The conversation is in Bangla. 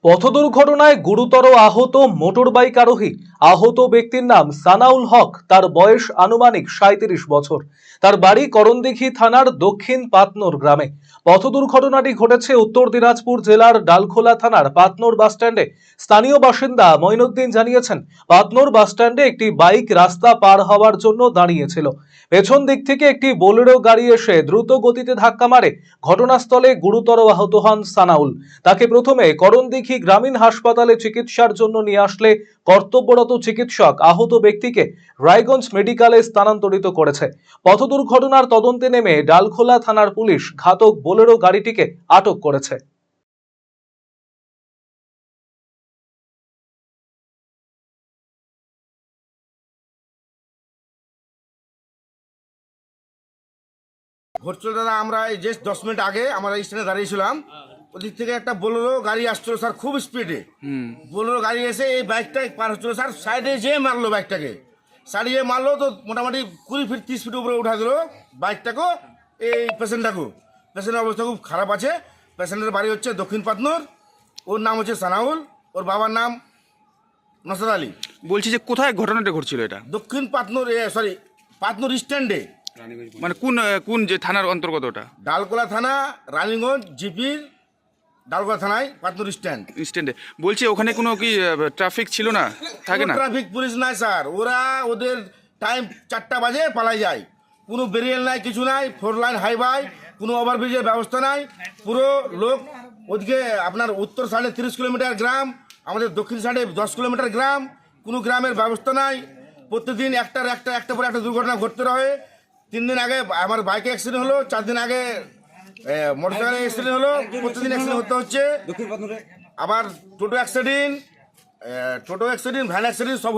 পথ দুর্ঘটনায় গুরুতর আহত মোটরবাইক আরোহী। আহত ব্যক্তির নাম সানাউল হক। তার বয়স আনুমানিক ৩৭ বছর। তার বাড়ি করণদিঘি থানার দক্ষিণ পাতনোর গ্রামে। পথ দুর্ঘটনাটি ঘটেছে উত্তর দিনাজপুর জেলার ডালখোলা থানার পাতনোর বাসস্ট্যান্ডে। স্থানীয় বাসিন্দা মঈনুদ্দিন জানিয়েছেন, পাতনোর বাসস্ট্যান্ডে একটি বাইক রাস্তা পার হওয়ার জন্য দাঁড়িয়েছিল। পেছন দিক থেকে একটি বোলেরো গাড়ি এসে দ্রুত গতিতে ধাক্কা মারে। ঘটনাস্থলে গুরুতর আহত হন সানাউল। তাকে প্রথমে করণদিঘি গ্রামীণ হাসপাতালে চিকিৎসার জন্য নিয়ে আসলে কর্তব্যরত চিকিৎসক আহত ব্যক্তিকে রায়গঞ্জ মেডিকেলে স্থানান্তরিত করেছে। পথ দুর্ঘটনার তদন্তে নেমে ডালখোলা থানার পুলিশ ঘাতক বোলেরো গাড়িটিকে আটক করেছে। ঘটছিল দাদা, আমরা এই জাস্ট 10 মিনিট আগে আমরা স্টেশনে দাঁড়িয়েছিলাম। ওদিক থেকে একটা বোলেরো গাড়ি আসছিল স্যার, খুব স্পিডে। বোলেরো গাড়ি এসে এই বাইকটা পার হচ্ছিল স্যার, সাইডে যেয়ে মারলো বাইকটাকে। সাইডে যেয়ে মারলো তো মোটামুটি 20 ফিট 30 ফিট উপরে উঠা দিল বাইকটাকেও, এই পেশেন্টের অবস্থা খুব খারাপ আছে। পেশেন্টের বাড়ি হচ্ছে দক্ষিণ পাতনোর। ওর নাম হচ্ছে সানাউল, ওর বাবার নাম নসর আলী। বলছি যে কোথায় ঘটনাটা ঘটছিল এটা? দক্ষিণ পাতনোর, পাতনোর স্ট্যান্ডে। মানে কোন কোন যে থানার অন্তর্গত ওটা? ডালকোলা থানা, রানীগঞ্জ জিপির ডালকোলা থানায় পাতনোর স্ট্যান্ডে। বলছি ওখানে কোনো কি ট্রাফিক ছিল না? থাকে না ট্রাফিক পুলিশ নাই স্যার, ওদের টাইম 4টা বাজে পালাই যায়। কোনো ব্যারিয়ার নাই, কিছু নাই, 4 লাইন হাইওয়ে, কোনো ওভারব্রিজের ব্যবস্থা নাই। পুরো লোক ওদিকে আপনার উত্তর সাইডে 30 কিলোমিটার গ্রাম, আমাদের দক্ষিণ সাইডে 10 কিলোমিটার গ্রাম, কোনো গ্রামের ব্যবস্থা নাই। প্রতিদিন একটা পরে একটা দুর্ঘটনা ঘটতে রয়ে। 3 দিন আগে আমার বাইকে অ্যাক্সিডেন্ট হলো, 4 দিন আগে মোটরসাইকেল অ্যাক্সিডেন্ট হলো, প্রতিদিন অ্যাক্সিডেন্ট হতে হচ্ছে। আবার টোটো অ্যাক্সিডেন্ট, ভ্যান অ্যাক্সিডেন্ট সব